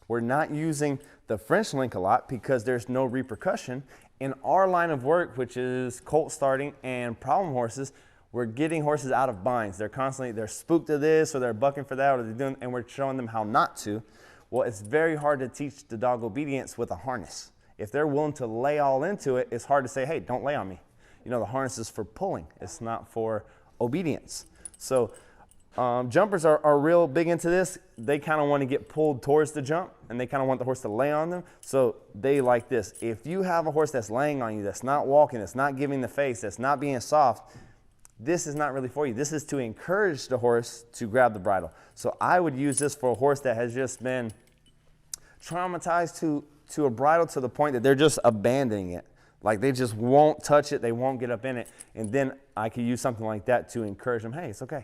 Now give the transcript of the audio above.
We're not using the French link a lot because there's no repercussion. In our line of work, which is colt starting and problem horses, we're getting horses out of binds. They're spooked to this, or they're bucking for that, or they're doing, and we're showing them how not to. Well, it's very hard to teach the dog obedience with a harness. If they're willing to lay all into it, it's hard to say, hey, don't lay on me. You know, the harness is for pulling. It's not for obedience. So jumpers are real big into this. They kind of want to get pulled towards the jump, and they kind of want the horse to lay on them. So they like this. If you have a horse that's laying on you, that's not walking, that's not giving the face, that's not being soft, this is not really for you. This is to encourage the horse to grab the bridle. So I would use this for a horse that has just been traumatized to a bridle to the point that they're just abandoning it. Like they just won't touch it, they won't get up in it. And then I could use something like that to encourage them, hey, it's okay.